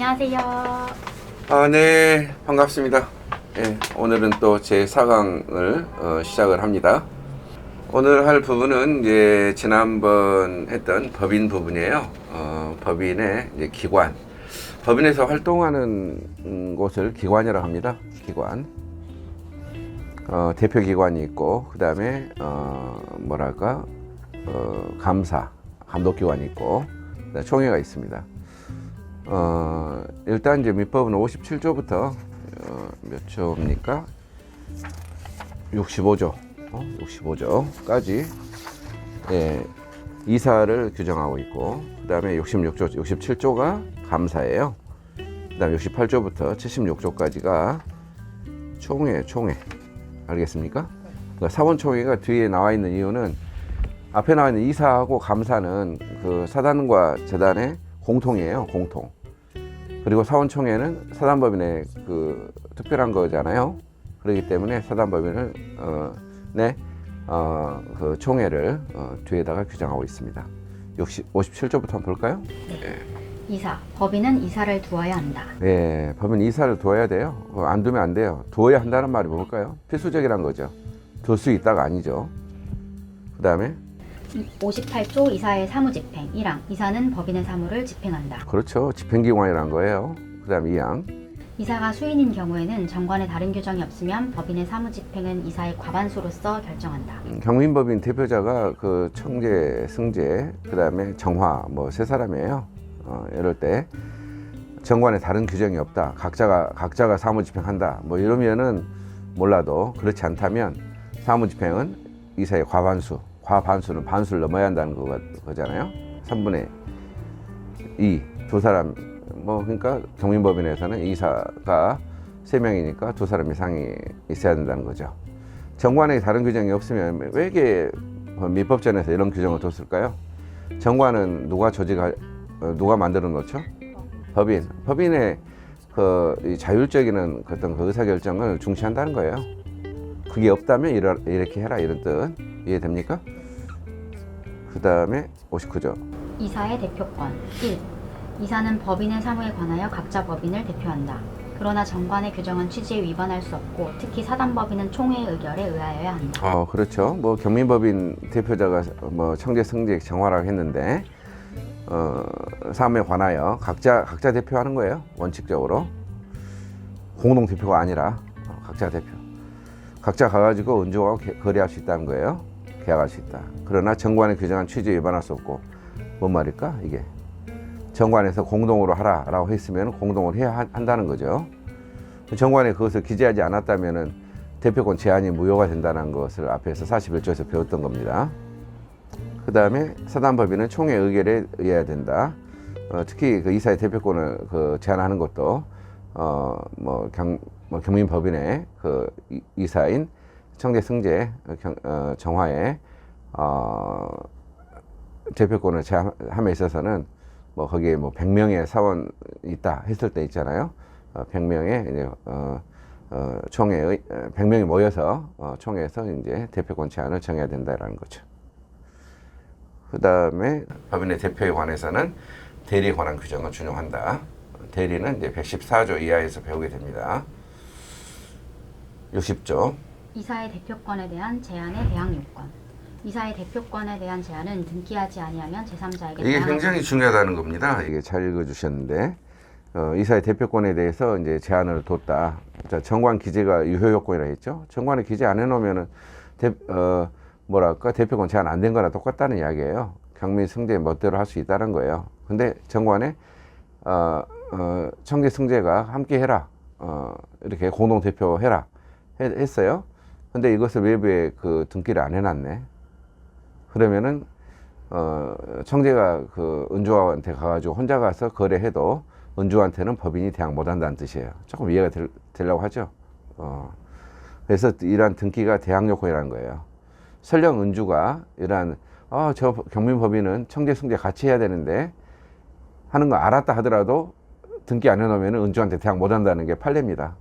안녕하세요. 네, 반갑습니다. 예, 오늘은 또 제 4강을 시작을 합니다. 오늘 할 부분은 이제 지난번 했던 법인 부분이에요. 법인의 이제 기관, 법인에서 활동하는 곳을 기관이라고 합니다. 기관. 대표 기관이 있고, 그 다음에 감사, 감독 기관이 있고, 그다음에 총회가 있습니다. 일단 이제 민법은 57조부터 몇 조입니까? 65조, 65조까지 예, 이사를 규정하고 있고, 그 다음에 67조가 감사예요. 그 다음에 68조부터 76조까지가 총회. 알겠습니까? 그러니까 사원총회가 뒤에 나와 있는 이유는, 앞에 나와 있는 이사하고 감사는 그 사단과 재단의 공통이에요. 공통. 그리고 사원총회는 사단법인의 그 특별한 거잖아요. 그렇기 때문에 사단법인을 그 총회를 뒤에다가 규정하고 있습니다. 57조부터 한번 볼까요? 네. 이사. 법인은 이사를 두어야 한다. 네, 법인 이사를 두어야 돼요. 안 두면 안 돼요. 두어야 한다는 말이 뭘까요? 필수적이란 거죠. 둘 수 있다가 아니죠. 그 다음에 58조 이사의 사무집행 1항. 이사는 법인의 사무를 집행한다. 그렇죠. 집행기관이란 거예요. 그 다음에 2항. 이사가 수인인 경우에는 정관에 다른 규정이 없으면 법인의 사무집행은 이사의 과반수로서 결정한다. 경민법인 대표자가 그 청재, 승재, 그 다음에 정화 뭐 세 사람이에요. 이럴 때 정관에 다른 규정이 없다. 각자가 사무집행한다. 뭐 이러면은 몰라도, 그렇지 않다면 사무집행은 이사의 과반수는 반수를 넘어야 한다는 거잖아요. 3분의 2, 두 사람, 그러니까 경민법인에서는 이사가 3명이니까 두 사람 이상이 있어야 된다는 거죠. 정관에 다른 규정이 없으면 왜 이게 민법전에서 이런 규정을 뒀을까요? 정관은 누가 만들어 놓죠? 법인의 이 자율적인 어떤 그 의사결정을 중시한다는 거예요. 그게 없다면 이렇게 해라, 이런 뜻. 이해됩니까? 그 다음에 59조. 이사의 대표권 1. 이사는 법인의 사무에 관하여 각자 법인을 대표한다. 그러나 정관의 규정은 취지에 위반할 수 없고, 특히 사단법인은 총회의 의결에 의하여야 한다. 그렇죠. 경민법인 대표자가 청재, 승재, 정화라고 했는데, 사무에 관하여 각자 대표하는 거예요. 원칙적으로. 공동 대표가 아니라 각자 대표. 각자 가가지고 은주하고 거래할 수 있다는 거예요. 계약할 수 있다. 그러나 정관의 규정한 취지에 위반할 수 없고, 뭔 말일까 이게? 정관에서 공동으로 하라라고 했으면 공동으로 해야 한다는 거죠. 정관에 그것을 기재하지 않았다면은 대표권 제한이 무효가 된다는 것을 앞에서 41조에서 배웠던 겁니다. 그 다음에 사단법인은 총회 의결에 의해야 된다. 특히 그 이사의 대표권을 제한하는 것도 경민법인의 그 이사인 청재, 승재, 정화의 대표권을 제한함에 있어서는 거기에 100명의 사원이 있다 했을 때 있잖아요. 100명의 이제 총회의 100명이 모여서 총회에서 이제 대표권 제한을 정해야 된다라는 거죠. 그 다음에 법인의 대표에 관해서는 대리에 관한 규정을 준용한다. 대리는 이제 114조 이하에서 배우게 됩니다. 60조. 이사의 대표권에 대한 제한의 대항 요건. 이사의 대표권에 대한 제한은 등기하지 아니하면 제3자에게 이게 굉장히 중요하다는 겁니다. 이게 잘 읽어주셨는데, 이사의 대표권에 대해서 이제 제한을 뒀다. 자, 정관 기재가 유효 요건이라 했죠. 정관에 기재 안 해놓으면은 대표권 제한 안 된 거나 똑같다는 이야기예요. 경민, 승재 멋대로 할 수 있다는 거예요. 근데 정관에 청재, 승재가 함께 해라, 이렇게 공동 대표 해라 했어요. 근데 이것을 외부에 등기를 안 해놨네. 그러면은 청재가 은주한테 가가지고 혼자 가서 거래해도 은주한테는 법인이 대항 못한다는 뜻이에요. 조금 이해가 되려고 하죠. 그래서 이러한 등기가 대항 요건이라는 거예요. 설령 은주가 이러한 저 경민법인은 청재, 승재 같이 해야 되는데 하는 거 알았다 하더라도 등기 안 해놓으면 은주한테 대항 못한다는 게 판례입니다.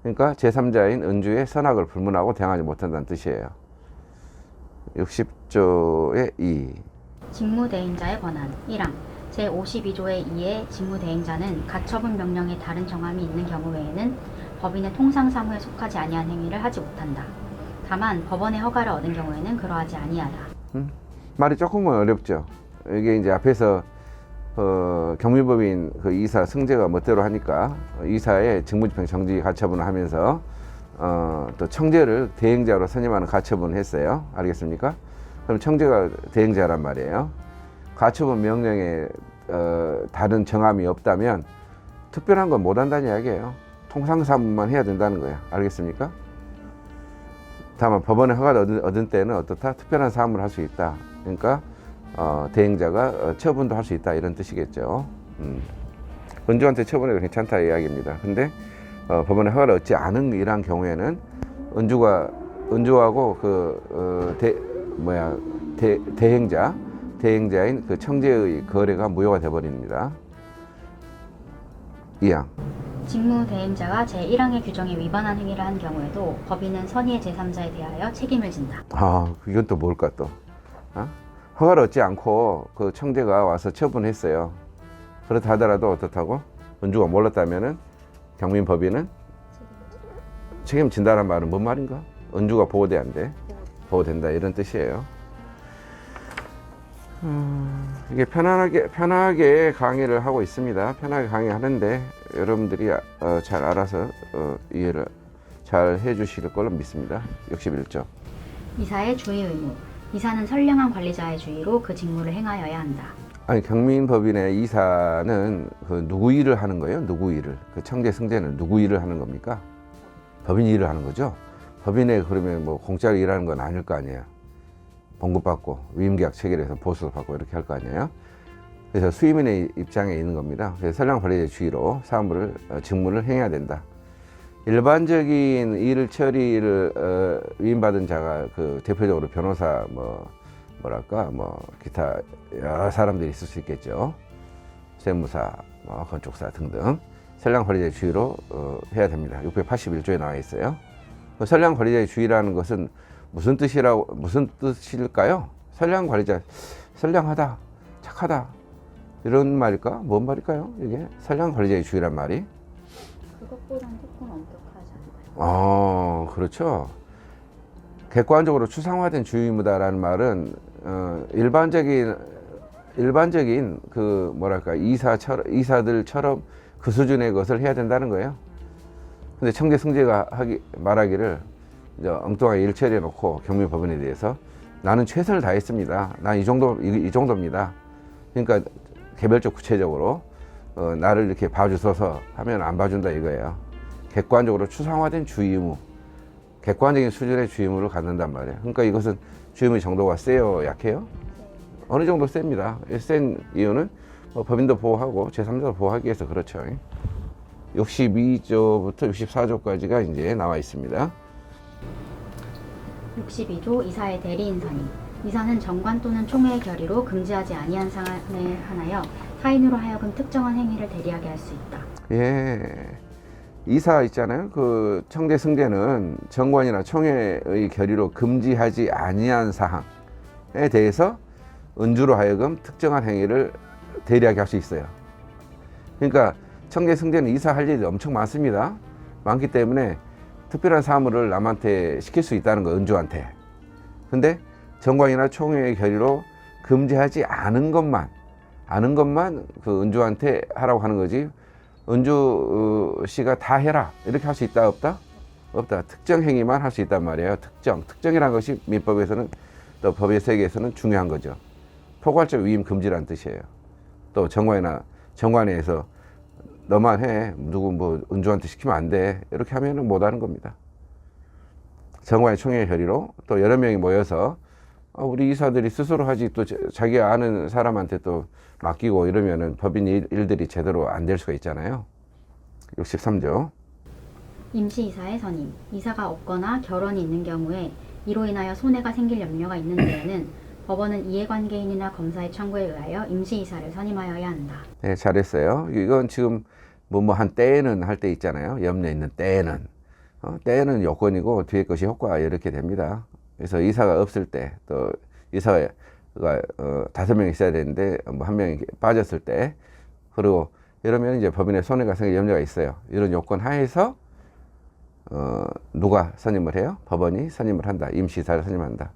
그러니까 제3자인 은주의 선악을 불문하고 대항하지 못한다는 뜻이에요. 60조의 2. 직무대행자의 권한 1항. 제52조의 2의 직무대행자는 가처분 명령에 다른 정함이 있는 경우 외에는 법인의 통상 사무에 속하지 아니한 행위를 하지 못한다. 다만 법원의 허가를 얻은 경우에는 그러하지 아니하다. 말이 조금은 어렵죠. 이게 이제 앞에서 경미법인 그 이사 승재가 멋대로 하니까 이사의 직무집행 정지 가처분을 하면서 또 청재를 대행자로 선임하는 가처분을 했어요. 알겠습니까? 그럼 청재가 대행자란 말이에요. 가처분 명령에 다른 정함이 없다면 특별한 건 못한다는 이야기예요. 통상사무만 해야 된다는 거예요. 알겠습니까? 다만 법원의 허가를 얻은 때는 어떻다? 특별한 사무를 할 수 있다. 그러니까 대행자가 처분도 할 수 있다 이런 뜻이겠죠. 은주한테 처분해도 괜찮다 이야기입니다. 근데 법원의 허가를 얻지 않은 이러한 경우에는 은주하고 대행자인 그 청재의 거래가 무효가 되어버립니다. 2항. 직무대행자가 제1항의 규정에 위반한 행위를 한 경우에도 법인은 선의의 제3자에 대하여 책임을 진다. 이건 또 뭘까 또? 허가를 얻지 않고 그 청재가 와서 처분했어요. 그렇다 하더라도 어떻다고? 은주가 몰랐다면은 경민법인은 책임진다는 말은 뭔 말인가? 은주가 보호돼야 안 돼. 보호된다 이런 뜻이에요. 이게 편하게 강의를 하고 있습니다. 편하게 강의하는데 여러분들이 잘 알아서 이해를 잘 해주실 걸로 믿습니다. 61조. 이사의 주의 의무. 이사는 선량한 관리자의 주의로 그 직무를 행하여야 한다. 아니 경민법인의 이사는 그 누구 일을 하는 거예요? 누구 일을? 그 청재 승재는 누구 일을 하는 겁니까? 법인 일을 하는 거죠. 법인에 그러면 뭐 공짜로 일하는 건 아닐 거 아니에요. 봉급받고 위임계약 체결해서 보수도 받고 이렇게 할 거 아니에요. 그래서 수임인의 입장에 있는 겁니다. 그래서 선량 관리자의 주의로 직무를 행해야 된다. 일반적인 일 처리를 위임받은 자가 그 대표적으로 변호사 기타 여러 사람들이 있을 수 있겠죠. 세무사, 건축사 등등 선량 관리자의 주의로 해야 됩니다. 681조에 나와 있어요. 선량 관리자의 주의라는 것은 무슨 뜻일까요? 선량 관리자, 선량하다, 착하다 이런 말일까? 뭔 말일까요? 이게 선량 관리자의 주의란 말이? 그것보다는 조금 엄격하지 않을까요? 그렇죠. 객관적으로 추상화된 주의 의무다라는 말은 일반적인 그 이사들처럼 그 수준의 것을 해야 된다는 거예요. 근데 청재 승재가 말하기를 이제 엉뚱하게 일 처리해 놓고 경민법인에 대해서 나는 최선을 다했습니다. 난 이 정도입니다. 그러니까 개별적 구체적으로 나를 이렇게 봐주셔서 하면 안 봐준다 이거예요. 객관적으로 추상화된 주의 의무, 객관적인 수준의 주의 의무를 갖는단 말이에요. 그러니까 이것은 주의 의무 정도가 세요, 약해요? 어느 정도 셉니다. 센 이유는 법인도 보호하고 제3자도 보호하기 위해서 그렇죠. 62조부터 64조까지가 이제 나와 있습니다. 62조 이사의 대리인 선임. 이사는 정관 또는 총회의 결의로 금지하지 아니한 사안에 한하여 타인으로 하여금 특정한 행위를 대리하게 할 수 있다. 예, 이사 있잖아요. 그 청재 승재는 정관이나 총회의 결의로 금지하지 아니한 사항에 대해서 은주로 하여금 특정한 행위를 대리하게 할 수 있어요. 그러니까 청재 승재는 이사 할 일이 엄청 많습니다. 많기 때문에 특별한 사무를 남한테 시킬 수 있다는 거, 은주한테. 근데 정관이나 총회의 결의로 금지하지 않은 것만 그 은주한테 하라고 하는 거지. 은주 씨가 다 해라 이렇게 할 수 있다 없다? 없다. 특정 행위만 할 수 있단 말이에요. 특정이라는 것이 민법에서는 또 법의 세계에서는 중요한 거죠. 포괄적 위임 금지라는 뜻이에요. 또 정관에서 너만 해. 누구 은주한테 시키면 안 돼. 이렇게 하면은 못 하는 겁니다. 정관의 총회의 결의로 또 여러 명이 모여서 우리 이사들이 스스로 하지 또 자기가 아는 사람한테 또 맡기고 이러면은 법인 일들이 제대로 안 될 수가 있잖아요. 63조. 임시이사의 선임. 이사가 없거나 결혼이 있는 경우에 이로 인하여 손해가 생길 염려가 있는 데에는 법원은 이해관계인이나 검사의 청구에 의하여 임시이사를 선임하여야 한다. 네, 잘했어요. 이건 지금 한 때에는 할 때 있잖아요. 염려 있는 때에는. 때에는 요건이고 뒤에 것이 효과 이렇게 됩니다. 그래서 이사가 없을 때 또 이사가 다섯 명이 있어야 되는데 뭐 한 명이 빠졌을 때, 그리고 이러면 이제 법인의 손해가 생길 염려가 있어요. 이런 요건 하에서 누가 선임을 해요? 법원이 선임을 한다. 임시이사를 선임한다.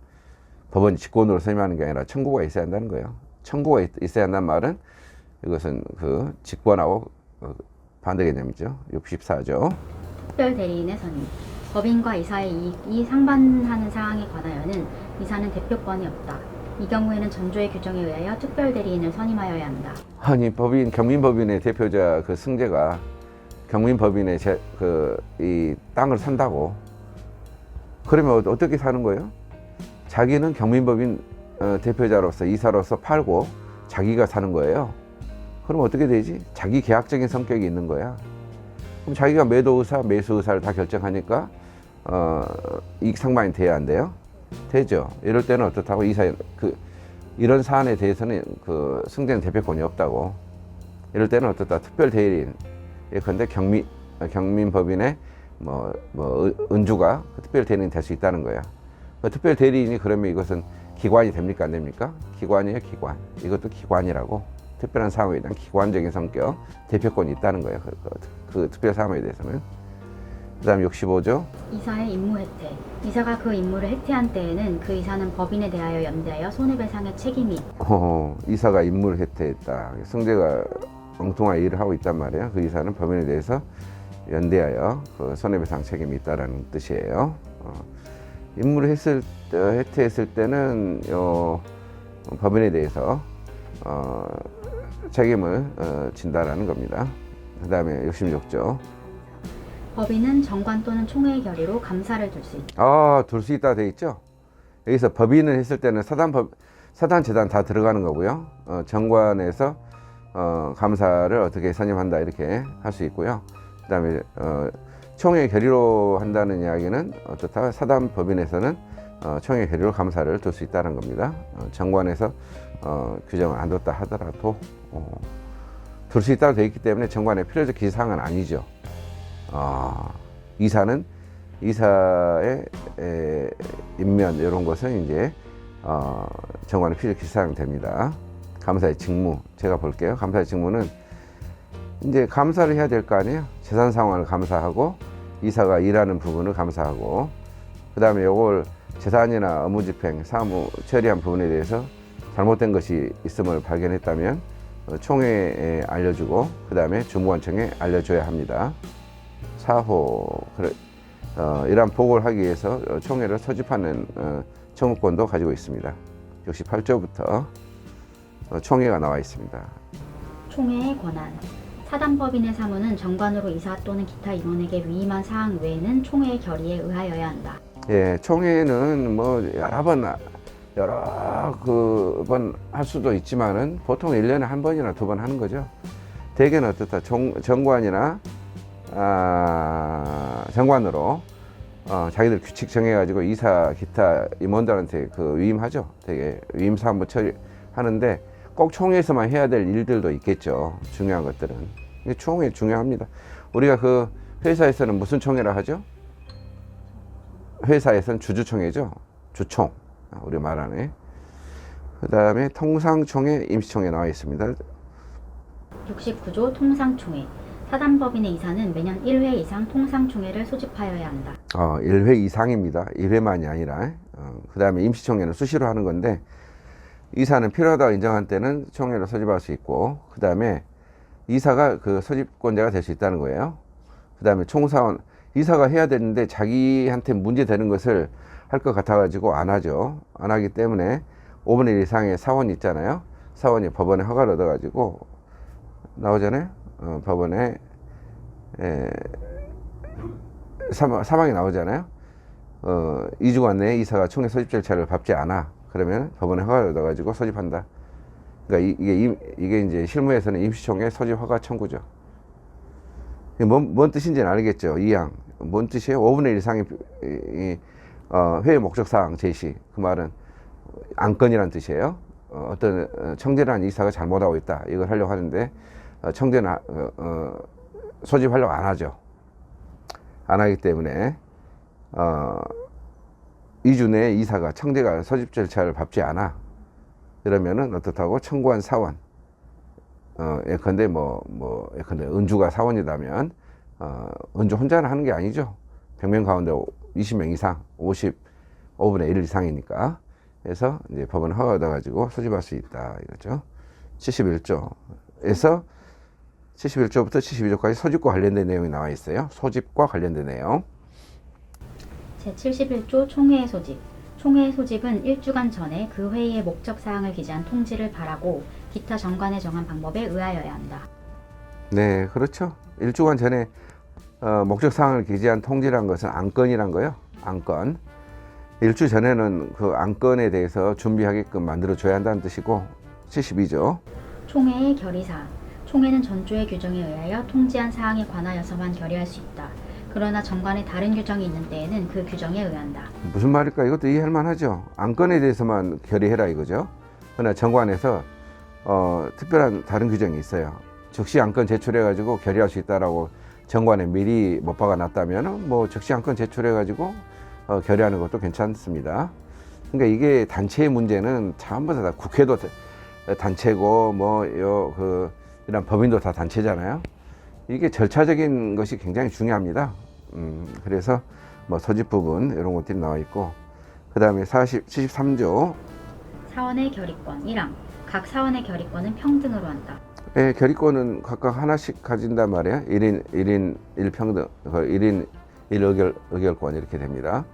법원이 직권으로 선임하는 게 아니라 청구가 있어야 한다는 거예요. 청구가 있어야 한다는 말은 이것은 그 직권하고 반대 개념이죠. 64조. 특별 대리인의 선임. 법인과 이사의 이익이 상반하는 사항에 관하여는 이사는 대표권이 없다. 이 경우에는 전조의 규정에 의하여 특별 대리인을 선임하여야 한다. 아니, 경민법인의 대표자 그 승재가 경민법인의 이 땅을 산다고. 그러면 어떻게 사는 거예요? 자기는 경민법인 대표자로서 이사로서 팔고 자기가 사는 거예요. 그럼 어떻게 되지? 자기 계약적인 성격이 있는 거야. 그럼 자기가 매도의사, 매수의사를 다 결정하니까 이익 상반이 돼야 안 돼요? 되죠. 이럴 때는 어떻다고 이런 사안에 대해서는 그 승재는 대표권이 없다고. 이럴 때는 어떻다? 특별 대리인. 예컨대 경민법인의 은주가 그 특별 대리인이 될 수 있다는 거야. 그 특별 대리인이 그러면 이것은 기관이 됩니까? 안 됩니까? 기관이에요, 기관. 이것도 기관이라고. 특별한 사항에 대한 기관적인 성격, 대표권이 있다는 거예요. 그 특별 사항에 대해서는. 그 다음 65조. 이사의 임무 혜택. 이사가 그 임무를 해태한 때에는 그 이사는 법인에 대하여 연대하여 손해배상의 책임이 있다. 이사가 임무를 해태했다. 승재가 엉뚱한 일을 하고 있단 말이에요. 그 이사는 법인에 대해서 연대하여 그 손해배상 책임이 있다라는 뜻이에요. 임무를 해태했을 때는 법인에 대해서 책임을 진다라는 겁니다. 그 다음에 66조. 법인은 정관 또는 총회의 결의로 감사를 둘 수 있다. 둘 수 있다 돼 있죠. 여기서 법인을 했을 때는 사단 재단 다 들어가는 거고요. 정관에서 감사를 어떻게 선임한다 이렇게 할 수 있고요. 그 다음에 총회 결의로 한다는 이야기는 어떻다? 사단 법인에서는 총회 결의로 감사를 둘 수 있다는 겁니다. 정관에서 규정을 안 뒀다 하더라도 둘 수 있다고 되어 있기 때문에 정관의 필요적 기사항은 아니죠. 이사의 임면 이런 것은 이제 정관의 필요적 기사항이 됩니다. 감사의 직무 제가 볼게요. 감사의 직무는 이제 감사를 해야 될 거 아니에요. 재산 상황을 감사하고 이사가 일하는 부분을 감사하고 그 다음에 이걸 재산이나 업무집행, 사무 처리한 부분에 대해서 잘못된 것이 있음을 발견했다면 총회에 알려주고 그 다음에 주무관청에 알려줘야 합니다. 사호 이러한 보고를 하기 위해서 총회를 소집하는 청구권도 가지고 있습니다. 68조부터 총회가 나와 있습니다. 총회의 권한. 사단법인의 사무는 정관으로 이사 또는 기타 임원에게 위임한 사항 외에는 총회의 결의에 의하여야 한다. 예, 총회는 뭐 여러 번 할 수도 있지만은 보통 1년에 한 번이나 두 번 하는 거죠. 대개는 어떻다? 정관이나 정관으로 자기들 규칙 정해가지고 이사 기타 임원들한테 위임하죠. 되게 위임 사무 처리하는데 꼭 총회에서만 해야 될 일들도 있겠죠. 중요한 것들은. 총회 중요합니다. 우리가 그 회사에서는 무슨 총회라 하죠? 회사에서는 주주총회죠. 주총. 우리 말하네. 그 다음에 통상총회, 임시총회 나와 있습니다. 69조 통상총회. 사단법인의 이사는 매년 1회 이상 통상총회를 소집하여야 한다. 1회 이상입니다. 1회만이 아니라. 그 다음에 임시총회는 수시로 하는 건데 이사는 필요하다고 인정한 때는 총회를 소집할 수 있고 그 다음에 이사가 그 소집권자가 될 수 있다는 거예요. 그 다음에 총사원, 이사가 해야 되는데 자기한테 문제 되는 것을 할 것 같아가지고 안 하죠. 안 하기 때문에 5분의 1 이상의 사원이 있잖아요. 사원이 법원에 허가를 얻어가지고 나오잖아요. 법원에 사망이 나오잖아요. 2주간 내에 이사가 총회 소집 절차를 밟지 않아. 그러면 법원에 허가를 얻어가지고 소집한다. 그러니까 이게 이제 실무에서는 임시총회 소집 허가 청구죠. 뭔 뜻인지는 알겠죠. 2항. 뭔 뜻이에요? 5분의 1 이상의 회의 목적사항 제시. 그 말은 안건이라는 뜻이에요. 어떤 청재라는 이사가 잘못하고 있다. 이걸 하려고 하는데 청재는 소집하려고 안 하죠. 안 하기 때문에 2주 내에 이사가 청재가 소집 절차를 밟지 않아. 이러면은 어떻다고? 청구한 사원, 예컨대 예컨대 은주가 사원이라면, 은주 혼자는 하는 게 아니죠. 100명 가운데 20명 이상, 55분의 1 이상이니까. 그래서 이제 법원 허가 얻어가지고 소집할 수 있다, 이거죠. 71조에서 71조부터 72조까지 소집과 관련된 내용이 나와 있어요. 소집과 관련된 내용. 제71조 총회의 소집. 총회의 소집은 1주간 전에 그 회의의 목적 사항을 기재한 통지를 발하고 기타 정관에 정한 방법에 의하여야 한다. 네, 그렇죠. 1주간 전에 목적 사항을 기재한 통지란 것은 안건이란 거요. 안건. 1주 전에는 그 안건에 대해서 준비하게끔 만들어줘야 한다는 뜻이고. 72조. 총회의 결의사항. 총회는 전조의 규정에 의하여 통지한 사항에 관하여서만 결의할 수 있다. 그러나 정관에 다른 규정이 있는 때에는 그 규정에 의한다. 무슨 말일까? 이것도 이해할 만하죠. 안건에 대해서만 결의해라 이거죠. 그러나 정관에서 특별한 다른 규정이 있어요. 즉시 안건 제출해가지고 결의할 수 있다라고 정관에 미리 못 박아놨다면 뭐 즉시 안건 제출해가지고 결의하는 것도 괜찮습니다. 그러니까 이게 단체의 문제는 전부 다 국회도 단체고 이런 법인도 다 단체잖아요. 이게 절차적인 것이 굉장히 중요합니다. 그래서 소집 부분 이런 것들이 나와 있고, 그 다음에 73조 사원의 결의권 1항. 각 사원의 결의권은 평등으로 한다. 예, 결의권은 각각 하나씩 가진단 말이에요. 1인 1평등, 1인 1의결권 이렇게 됩니다.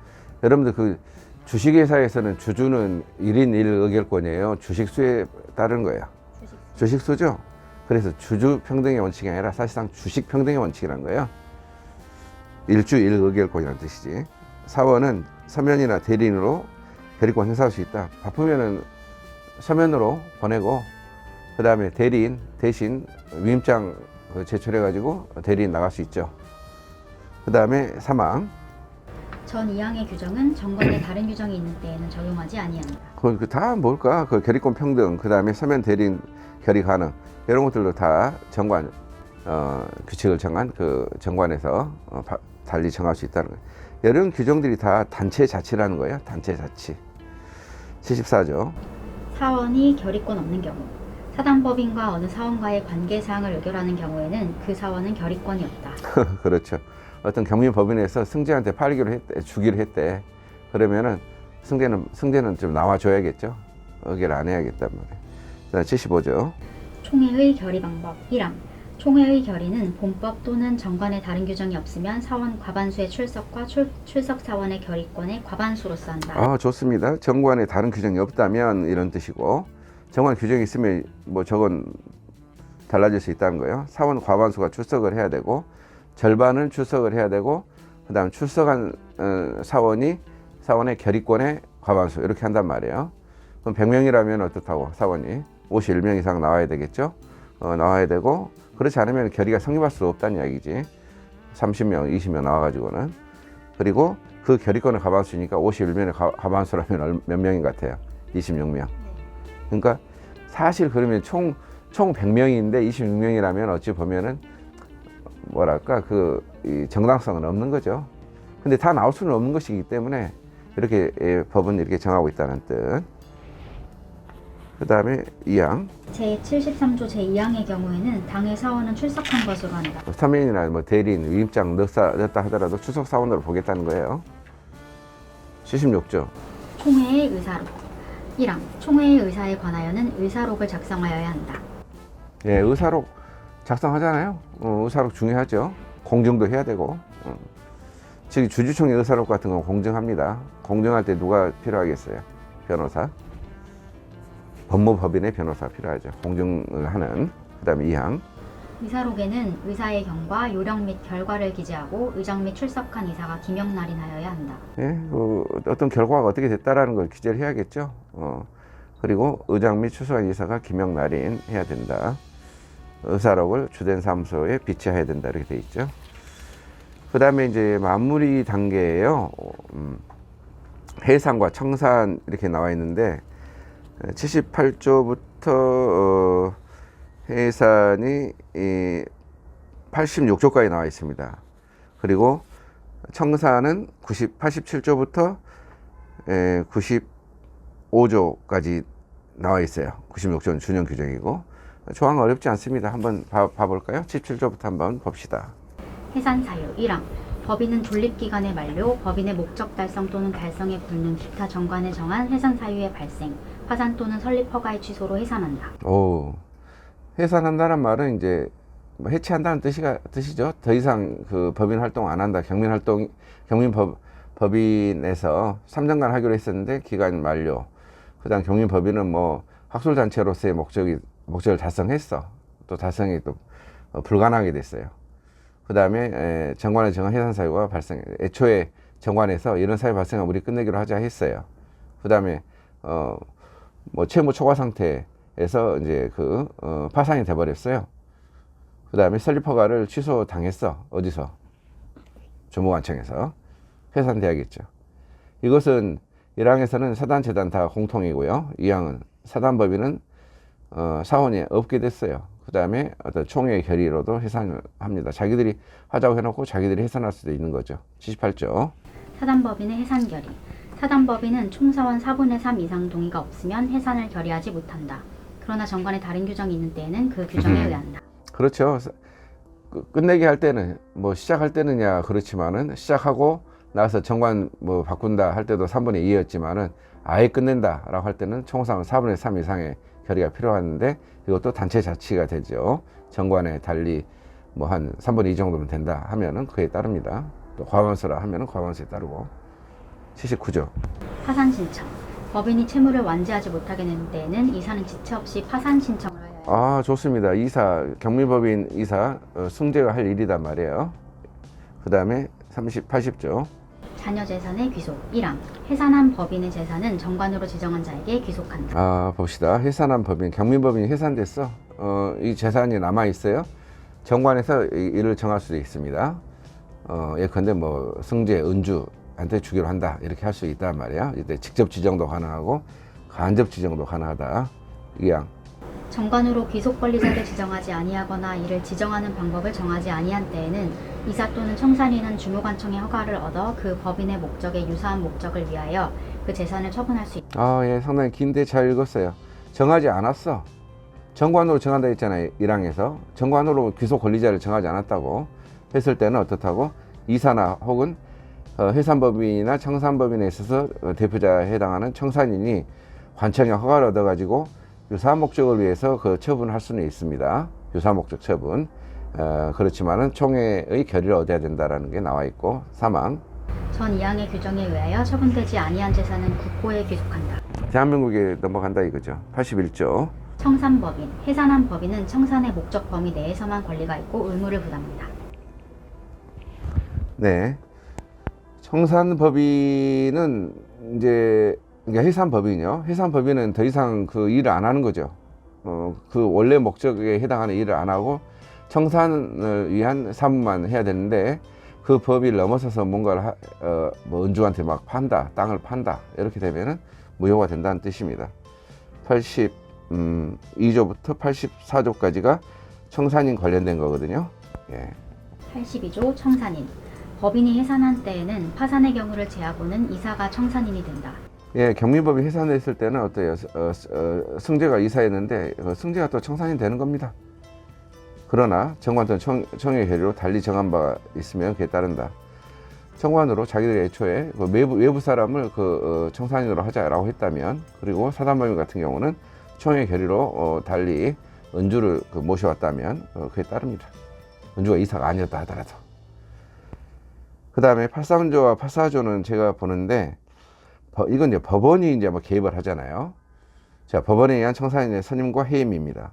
여러분들 그 주식회사에서는 주주는 1인 1의결권이에요. 주식수에 따른 거예요. 주식수죠. 그래서 주주 평등의 원칙이 아니라 사실상 주식 평등의 원칙이란 거예요. 1주 1의결권이라는 뜻이지. 사원은 서면이나 대리인으로 결의권 행사할 수 있다. 바쁘면은 서면으로 보내고, 그 다음에 대리인 대신 위임장 제출해가지고 대리인 나갈 수 있죠. 그 다음에 3항. 전 2항의 규정은 정관에 다른 규정이 있는 때에는 적용하지 아니한다. 그 다 뭘까? 그 결의권 평등, 그 다음에 서면 대리인 결의 가능, 이런 것들도 다 정관 규칙을 정한 그 정관에서 달리 정할 수 있다는 거예요. 이런 규정들이 다 단체 자치라는 거예요. 단체 자치. 74조. 사원이 결의권 없는 경우. 사단법인과 어느 사원과의 관계사항을 의결하는 경우에는 그 사원은 결의권이 없다. 그렇죠. 어떤 경민법인에서 승재한테 팔기로 했대, 주기로 했대. 그러면은 승재는 좀 나와줘야겠죠. 의결 안 해야겠단 말이에요. 75조. 총회의 결의 방법 1항. 총회의 결의는 본법 또는 정관에 다른 규정이 없으면 사원 과반수의 출석과 출석 사원의 결의권의 과반수로서 한다. 좋습니다. 정관에 다른 규정이 없다면 이런 뜻이고, 정관 규정이 있으면 저건 달라질 수 있다는 거예요. 사원 과반수가 출석을 해야 되고, 절반은 출석을 해야 되고, 그 다음 출석한 사원의 결의권의 과반수 이렇게 한단 말이에요. 그럼 100명이라면 어떻다고? 사원이 51명 이상 나와야 되겠죠. 나와야 되고, 그렇지 않으면 결의가 성립할 수 없다는 이야기지. 30명, 20명 나와가지고는. 그리고 그 결의권의 과반수니까 51명의 과반수라면 몇 명인 것 같아요? 26명. 그러니까 사실 그러면 총 100명인데 26명이라면 어찌 보면은 이 정당성은 없는 거죠. 근데 다 나올 수는 없는 것이기 때문에 이렇게 법은 이렇게 정하고 있다는 뜻. 그 다음에 2항. 제73조 제2항의 경우에는 당의 사원은 출석한 것으로 한다. 서면이나 대리인, 위임장 넣었다 하더라도 출석 사원으로 보겠다는 거예요. 76조. 총회의 의사록 1항. 총회의 의사에 관하여는 의사록을 작성하여야 한다. 예, 의사록 작성하잖아요. 의사록 중요하죠. 공증도 해야 되고. 즉 주주총회 의사록 같은 건 공증합니다. 공증할 때 누가 필요하겠어요? 변호사. 법무법인의 변호사 필요하죠. 공증을 하는. 그 다음에 2항. 의사록에는 의사의 경과, 요령 및 결과를 기재하고 의정 및 출석한 의사가 기명 날인하여야 한다. 예, 어떤 결과가 어떻게 됐다라는 걸 기재를 해야겠죠. 그리고 의장 및 출석한 의사가 기명 날인 해야 된다. 의사록을 주된 사무소에 비치해야 된다 이렇게 돼 있죠. 그 다음에 이제 마무리 단계예요. 해산과 청산 이렇게 나와 있는데 78조부터 해산이 86조까지 나와 있습니다. 그리고 청산은 87조부터 95조까지 나와 있어요. 96조는 준용 규정이고 조항 어렵지 않습니다. 한번 봐볼까요? 17조부터 한번 봅시다. 해산 사유 1항 법인은 존립기간의 만료, 법인의 목적 달성 또는 달성에 붙는 기타 정관에 정한 해산 사유의 발생, 파산 또는 설립 허가의 취소로 해산한다. 오, 해산한다는 말은 이제 뭐 해체한다는 뜻이죠. 더 이상 그 법인 활동 안 한다. 법인에서 3년간 하기로 했었는데 기간 만료. 그다음 경민법인은 뭐 학술단체로서의 목적을 달성했어. 또 달성이 또 불가능하게 됐어요. 그 다음에 정관에 정한 해산 사유가 발생. 애초에 정관에서 이런 사유 발생하면 우리 끝내기로 하자 했어요. 그 다음에 뭐 채무 초과 상태에서 이제 파산이 돼버렸어요. 그 다음에 설립허가를 취소당했어. 어디서? 주무관청에서 해산돼야겠죠. 이것은 1항에서는 사단 재단 다 공통이고요. 2항은 사단법인은 사원이 없게 됐어요. 그 다음에 어떤 총회 결의로도 해산을 합니다. 자기들이 하자고 해놓고 자기들이 해산할 수도 있는 거죠. 78조. 사단법인의 해산 결의. 사단법인은 총사원 4분의 3 이상 동의가 없으면 해산을 결의하지 못한다. 그러나 정관에 다른 규정이 있는 때에는 그 규정에 의한다. 그렇죠. 끝내기 할 때는 뭐 시작할 때는야 그렇지만은 시작하고 나서 정관 뭐 바꾼다 할 때도 3분의 2였지만은 아예 끝낸다라고 할 때는 총사원 4분의 3 이상의 결의가 필요한데 이것도 단체 자치가 되죠. 정관에 달리 뭐 한 3분의 2 정도면 된다 하면은 그에 따릅니다. 또 과반수라 하면은 과반수에 따르고. 79조. 파산 신청. 법인이 채무를 완지하지 못하게 된 때에는 이사는 지체 없이 파산 신청을 하여야 한다. 아, 좋습니다. 경미법인 이사 승제가 할 일이단 말이에요. 그 다음에 80조. 자녀 재산의 귀속 1항 해산한 법인의 재산은 정관으로 지정한 자에게 귀속한다. 아, 봅시다. 해산한 법인, 경민법인이 해산됐어. 이 재산이 남아 있어요. 정관에서 이를 정할 수도 있습니다. 예컨대 뭐 승제, 은주한테 주기로 한다 이렇게 할 수 있단 말이야. 이때 직접 지정도 가능하고 간접 지정도 가능하다. 2항. 정관으로 귀속 권리자를 지정하지 아니하거나 이를 지정하는 방법을 정하지 아니한 때에는 이사 또는 청산인은 주무관청의 허가를 얻어 그 법인의 목적에 유사한 목적을 위하여 그 재산을 처분할 수 있다. 아, 예, 상당히 긴데 잘 읽었어요. 정하지 않았어. 정관으로 정한다 했잖아요. 1항에서. 정관으로 귀속 권리자를 정하지 않았다고 했을 때는 어떻다고? 이사나 혹은 해산법인이나 청산법인에 있어서 대표자에 해당하는 청산인이 관청의 허가를 얻어가지고 유사한 목적을 위해서 그 처분을 할 수는 있습니다. 유사 목적 처분. 그렇지만은 총회의 결의를 얻어야 된다라는 게 나와 있고. 3항. 전 2항의 규정에 의하여 처분되지 아니한 재산은 국고에 귀속한다. 대한민국에 넘어간다 이거죠. 81조. 청산법인, 해산한 법인은 청산의 목적 범위 내에서만 권리가 있고 의무를 부담한다. 네. 청산법인은 이제 그러니까 해산법인이요. 해산법인은 더 이상 그 일을 안 하는 거죠. 그 원래 목적에 해당하는 일을 안 하고 청산을 위한 사무만 해야 되는데 그 법을 넘어서서 뭔가를 뭐 은주한테 막 판다, 땅을 판다 이렇게 되면은 무효가 된다는 뜻입니다. 82조부터 84조까지가 청산인 관련된 거거든요. 예. 82조 청산인. 법인이 해산한 때에는 파산의 경우를 제하고는 이사가 청산인이 된다. 예, 경민법이 해산됐을 때는 어때요? 승제가 이사였는데 승제가 또 청산이 되는 겁니다. 그러나 정관 또는 청의 결의로 달리 정한 바가 있으면 그에 따른다. 정관으로 자기들이 애초에 외부 사람을 청산인으로 하자라고 했다면, 그리고 사단법인 같은 경우는 총회 결의로 달리 은주를 모셔왔다면 그에 따릅니다. 은주가 이사가 아니었다 하더라도. 그 다음에 83조와 84조는 제가 보는데 이건 이제 법원이 이제 뭐 개입을 하잖아요. 자, 법원에 의한 청산인의 선임과 해임입니다.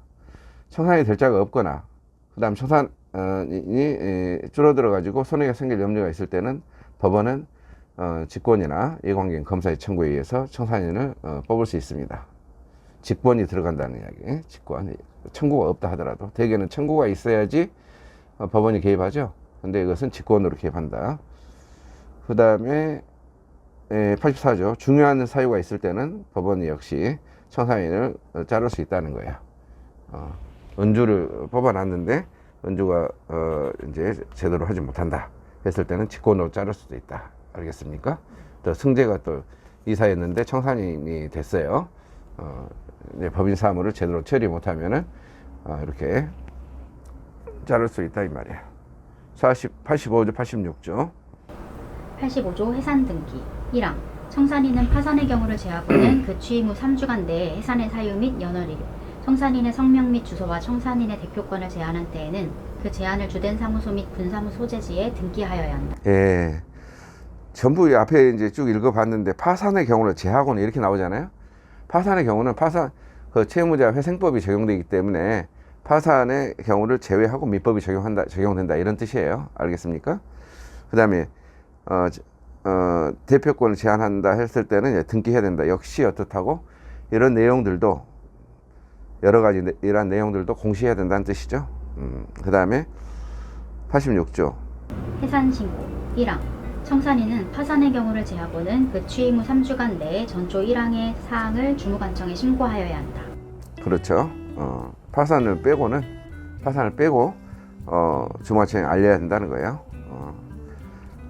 청산이 될 자가 없거나, 그 다음 청산이 줄어들어 가지고 손해가 생길 염려가 있을 때는 법원은 직권이나 이해관계인 검사의 청구에 의해서 청산인을 뽑을 수 있습니다. 직권이 들어간다는 이야기. 직권. 청구가 없다 하더라도 대개는 청구가 있어야지 법원이 개입하죠. 근데 이것은 직권으로 개입한다. 그 다음에 84조. 중요한 사유가 있을 때는 법원이 역시 청산인을 자를 수 있다는 거예요. 은주를 뽑아놨는데 은주가 이제 제대로 하지 못한다 했을 때는 직권으로 자를 수도 있다. 알겠습니까? 또 승제가 또 이사였는데 청산인이 됐어요. 이제 법인 사무를 제대로 처리 못하면은 이렇게 자를 수 있다 이 말이에요. 85조, 86조. 85조 해산 등기 1항 청산인은 파산의 경우를 제하고는 그 취임 후 3주간 내에 해산의 사유 및 연월일, 청산인의 성명 및 주소와 청산인의 대표권을 제한한 때에는 그 제한을 주된 사무소 및 분사무 소재지에 등기하여야 한다. 예. 전부 이 앞에 이제 쭉 읽어봤는데 파산의 경우를 제하고는 이렇게 나오잖아요. 파산의 경우는 그 채무자 회생법이 적용되기 때문에 파산의 경우를 제외하고 민법이 적용된다 이런 뜻이에요. 알겠습니까? 그 다음에 대표권을 제한한다 했을 때는 이제 등기해야 된다. 역시 어떻다고 이런 내용들도 여러 가지 이러한 내용들도 공시해야 된다는 뜻이죠. 그 다음에 86조 해산신고 1항 청산인은 파산의 경우를 제하고는 그 취임 후 3주간 내에 전조 1항의 사항을 주무관청에 신고하여야 한다. 그렇죠. 파산을 빼고 주무관청에 알려야 된다는 거예요.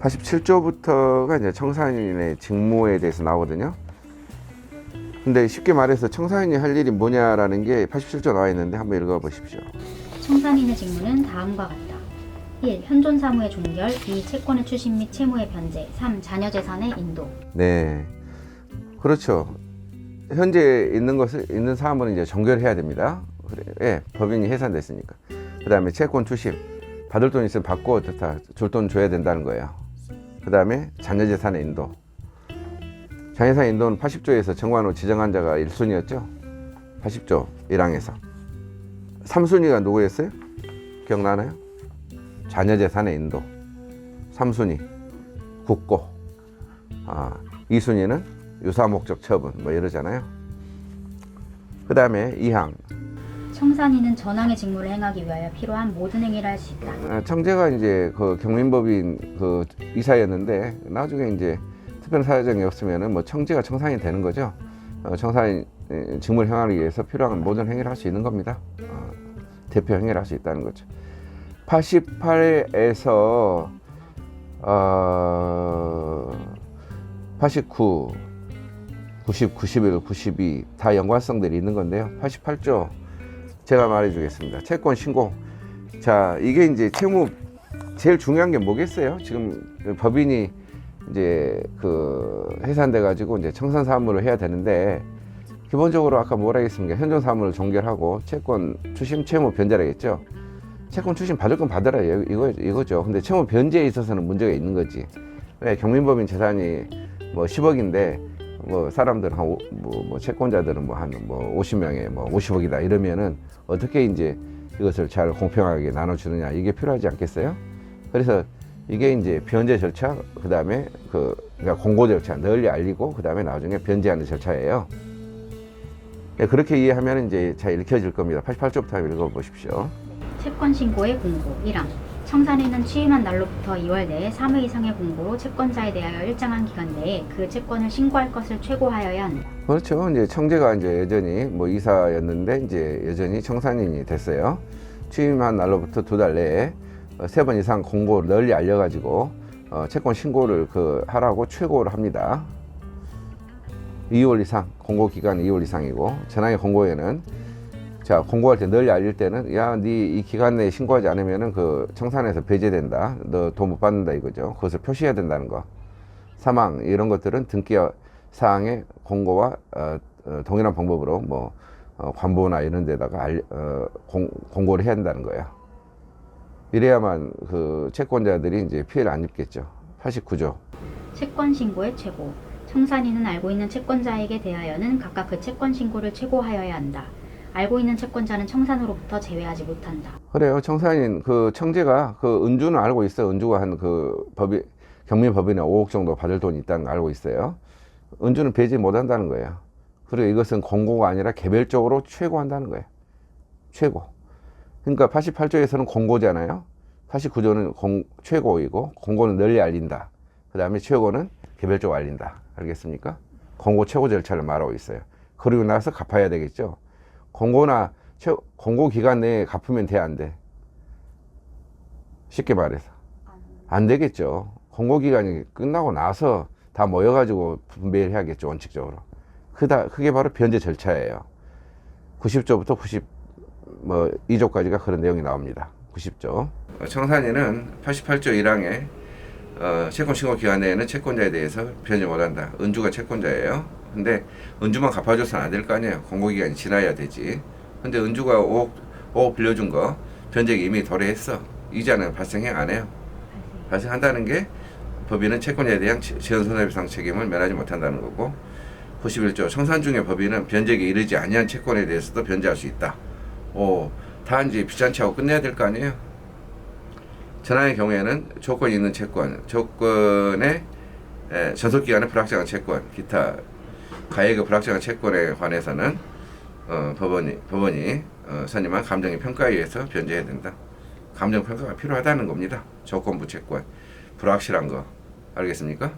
87조부터가 이제 청산인의 직무에 대해서 나오거든요. 근데 쉽게 말해서 청산인이 할 일이 뭐냐라는 게 87조 나와 있는데 한번 읽어 보십시오. 청산인의 직무는 다음과 같다. 1. 현존 사무의 종결 2. 채권의 추심 및 채무의 변제 3. 자녀 재산의 인도. 네, 그렇죠. 현재 있는 사무는 이제 종결해야 됩니다. 그래, 예, 법인이 해산됐으니까. 그 다음에 채권 추심, 받을 돈 있으면 받고 어떻다, 줄 돈 줘야 된다는 거예요. 그 다음에 자녀 재산의 인도. 자녀 재산 인도는 80조에서 정관으로 지정한 자가 1순위였죠. 80조 1항에서 3순위가 누구였어요? 기억나나요? 자녀 재산의 인도. 3순위 국고, 2순위는 유사 목적 처분 뭐 이러잖아요. 그 다음에 2항 청산인은 전항의 직무를 행하기 위하여 필요한 모든 행위를 할 수 있다. 청재가 이제 그 경민법인 그 이사였는데 나중에 이제 특별한 사정이 없으면은 뭐 청재가 청산인이 되는 거죠. 청산인 직무를 행하기 위해서 필요한 모든 행위를 할 수 있는 겁니다. 대표 행위를 할 수 있다는 거죠. 88에서 89, 90, 91, 92 다 연관성들이 있는 건데요. 88조 제가 말해주겠습니다. 채권 신고. 자, 이게 이제 채무 제일 중요한 게 뭐겠어요? 지금 법인이 이제 그 해산돼 가지고 이제 청산 사무를 해야 되는데 기본적으로 아까 뭐라 했습니까? 현존 사무를 종결하고 채권 추심 채무 변제라겠죠. 채권 추심 받을 건 받으라 이거죠. 근데 채무 변제에 있어서는 문제가 있는 거지. 왜 경민법인 재산이 뭐 10억인데 뭐 사람들 뭐 채권자들은 뭐 한 50명에 뭐 50억이다 이러면은 어떻게 이제 이것을 잘 공평하게 나눠주느냐 이게 필요하지 않겠어요? 그래서 이게 이제 변제 절차, 그 다음에 그러니까 공고 절차 널리 알리고 그 다음에 나중에 변제하는 절차예요. 네, 그렇게 이해하면 이제 잘 읽혀질 겁니다. 88조부터 읽어보십시오. 채권 신고의 공고 1항 청산인은 취임한 날로부터 2월 내에 3회 이상의 공고로 채권자에 대하여 일정한 기간 내에 그 채권을 신고할 것을 최고하여야 한다. 그렇죠. 이제 청재가 이제 여전히 뭐 이사였는데 이제 여전히 청산인이 됐어요. 취임한 날로부터 2달 내에 3번 이상 공고를 널리 알려가지고 채권 신고를 하라고 최고를 합니다. 2월 이상, 공고 기간이 2월 이상이고 전항의 공고에는 자, 공고할 때 널리 알릴 때는 야, 네 이 기간 내에 신고하지 않으면은 그 청산에서 배제된다. 너 돈 못 받는다 이거죠. 그것을 표시해야 된다는 거. 사망 이런 것들은 등기 사항의 공고와 동일한 방법으로 뭐 관보나 이런 데다가 공고를 해야 된다는 거예요. 이래야만 그 채권자들이 이제 피해를 안 입겠죠. 89조. 채권 신고의 최고 청산인은 알고 있는 채권자에게 대하여는 각각 그 채권 신고를 최고하여야 한다. 알고 있는 채권자는 청산으로부터 제외하지 못한다. 그래요. 청산인 청재가 은주는 알고 있어요. 은주가 한 경민법인에 5억 정도 받을 돈이 있다는 거 알고 있어요. 은주는 배제 못 한다는 거예요. 그리고 이것은 공고가 아니라 개별적으로 최고한다는 거예요. 최고. 그러니까 88조에서는 공고잖아요. 89조는 최고이고 공고는 널리 알린다. 그 다음에 최고는 개별적으로 알린다. 알겠습니까? 공고 최고 절차를 말하고 있어요. 그리고 나서 갚아야 되겠죠. 공고 기간 내에 갚으면 돼, 안 돼? 쉽게 말해서 안 되겠죠. 공고 기간이 끝나고 나서 다 모여가지고 분배를 해야겠죠. 원칙적으로. 그게 바로 변제 절차예요. 90조부터 92조까지가 그런 내용이 나옵니다. 90조. 청산인은 88조 1항에 채권 신고 기간 내에는 채권자에 대해서 변제 못한다. 은주가 채권자예요. 근데 은주만 갚아줘서는 안 될 거 아니에요. 공고기간이 지나야 되지. 근데 은주가 5억 빌려준 거 변제액 이미 도래했어. 이자는 발생해 안 해요? 발생한다는 게 법인은 채권자에 대한 지연손해배상 책임을 면하지 못한다는 거고, 91조 청산 중에 법인은 변제액에 이르지 아니한 채권에 대해서도 변제할 수 있다. 단지 비잔치 하고 끝내야 될 거 아니에요. 전항의 경우에는 조건이 있는 채권, 조건의 전속기간의 불확정한 채권, 기타 가액의 불확정한 채권에 관해서는 법원이 선임한 감정의 평가에 의해서 변제해야 된다. 감정 평가가 필요하다는 겁니다. 조건부 채권, 불확실한 거 알겠습니까?